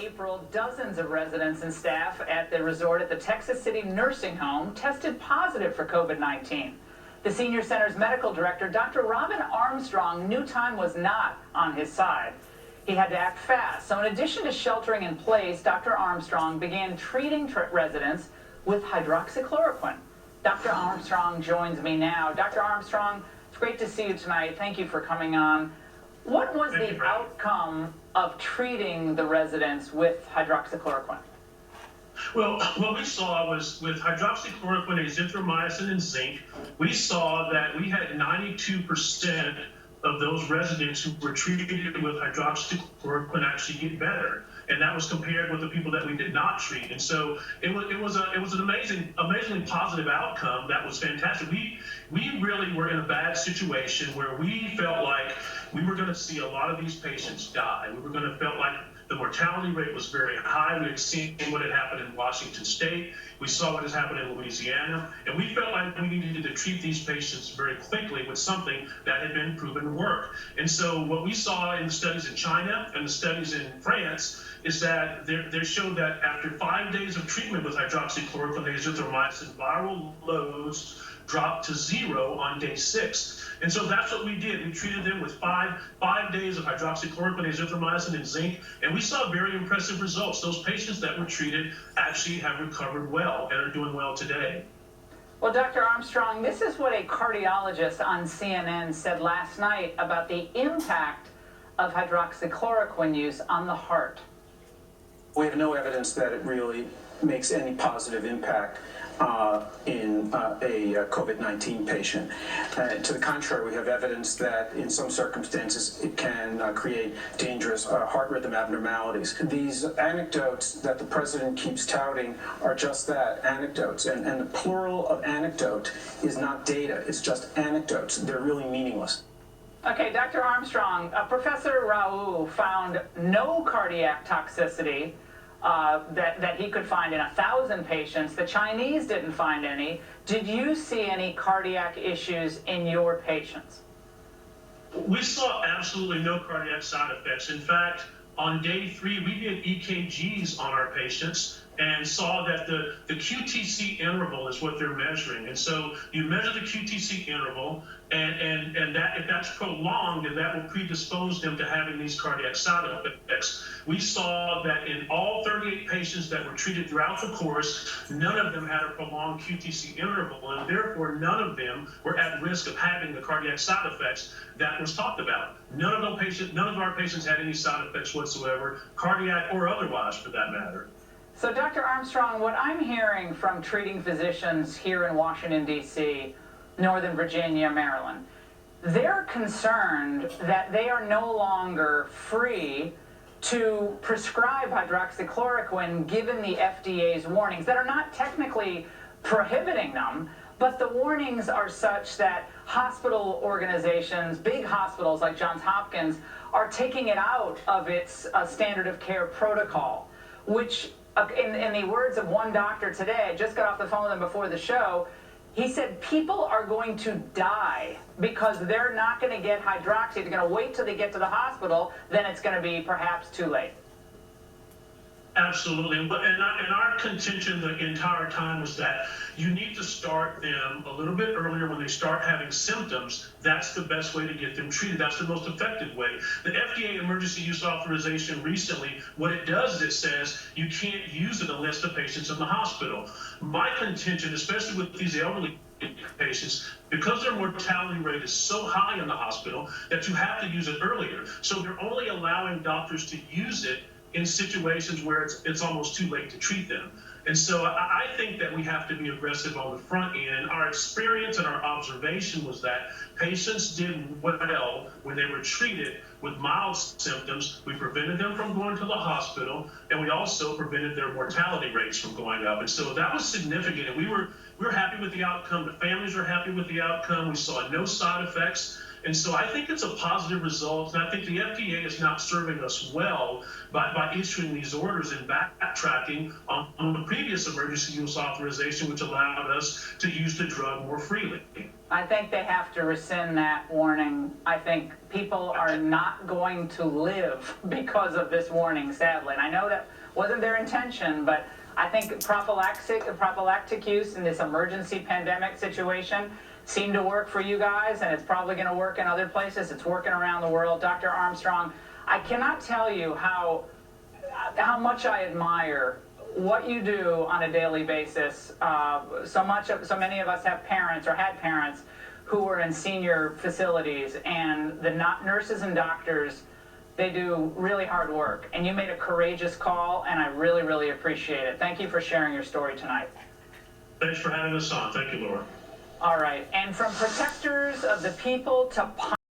April, dozens of residents and staff at the resort at the Texas City Nursing Home tested positive for COVID-19. The senior center's medical director, Dr. Robin Armstrong, knew time was not on his side. He had to act fast. So in addition to sheltering in place, Dr. Armstrong began treating residents with hydroxychloroquine. Dr. Armstrong joins me now. Dr. Armstrong, it's great to see you tonight. Thank you for coming on. What was the outcome of treating the residents with hydroxychloroquine? Well, what we saw was with hydroxychloroquine, azithromycin, and zinc, we saw that we had 92% of those residents who were treated with hydroxychloroquine actually get better, and that was compared with the people that we did not treat. And so it was an amazingly positive outcome. That was fantastic. We really were in a bad situation where we felt like we were going to see a lot of these patients die. We were going to felt like the mortality rate was very high. We had seen what had happened in Washington State. We saw what has happened in Louisiana. And we felt like we needed to treat these patients very quickly with something that had been proven to work. And so what we saw in the studies in China and the studies in France is that they showed that after 5 days of treatment with hydroxychloroquine, azithromycin, viral loads dropped to 0 on day 6. And so that's what we did. We treated them with five days of hydroxychloroquine, azithromycin, and zinc, and we saw very impressive results. Those patients that were treated actually have recovered well and are doing well today. Well, Dr. Armstrong, this is what a cardiologist on CNN said last night about the impact of hydroxychloroquine use on the heart. We have no evidence that it really makes any positive impact in a COVID-19 patient. To the contrary, we have evidence that in some circumstances it can create dangerous heart rhythm abnormalities. These anecdotes that the president keeps touting are just that, anecdotes. And the plural of anecdote is not data, it's just anecdotes. They're really meaningless. Okay, Dr. Armstrong, Professor Rao found no cardiac toxicity that he could find in 1,000 patients. The Chinese didn't find any. Did you see any cardiac issues in your patients? We saw absolutely no cardiac side effects. In fact, on day 3, we did EKGs on our patients and saw that the QTC interval is what they're measuring. And so you measure the QTC interval, and that if that's prolonged, then that will predispose them to having these cardiac side effects. We saw that in all 38 patients that were treated throughout the course, none of them had a prolonged QTC interval, and therefore none of them were at risk of having the cardiac side effects that was talked about. None of our patients had any side effects whatsoever, cardiac or otherwise for that matter. So, Dr. Armstrong, what I'm hearing from treating physicians here in Washington, D.C., Northern Virginia, Maryland, they're concerned that they are no longer free to prescribe hydroxychloroquine given the FDA's warnings that are not technically prohibiting them, but the warnings are such that hospital organizations, big hospitals like Johns Hopkins, are taking it out of its standard of care protocol, which in the words of one doctor today, I just got off the phone with him before the show, he said people are going to die because they're not going to get hydroxy. They're going to wait till they get to the hospital, then it's going to be perhaps too late. Absolutely. And our contention the entire time was that you need to start them a little bit earlier when they start having symptoms. That's the best way to get them treated. That's the most effective way. The FDA emergency use authorization recently, what it does is it says you can't use it unless the patient's in the hospital. My contention, especially with these elderly patients, because their mortality rate is so high in the hospital that you have to use it earlier. So they're only allowing doctors to use it in situations where it's almost too late to treat them. And so I think that we have to be aggressive on the front end. Our experience and our observation was that patients did well when they were treated with mild symptoms. We prevented them from going to the hospital, and we also prevented their mortality rates from going up. And so that was significant. And we were happy with the outcome. The families are happy with the outcome. We saw no side effects. And so I think it's a positive result, and I think the FDA is not serving us well by issuing these orders and backtracking on the previous emergency use authorization, which allowed us to use the drug more freely. I think they have to rescind that warning. I think people are not going to live because of this warning, sadly. And I know that wasn't their intention, but I think prophylactic use in this emergency pandemic situation seemed to work for you guys, and it's probably going to work in other places. It's working around the world. Dr. Armstrong, I cannot tell you how much I admire what you do on a daily basis. So many of us have parents or had parents who were in senior facilities, and the nurses and doctors, they do really hard work. And you made a courageous call, and I really, really appreciate it. Thank you for sharing your story tonight. Thanks for having us on. Thank you, Laura. All right. And from protectors of the people to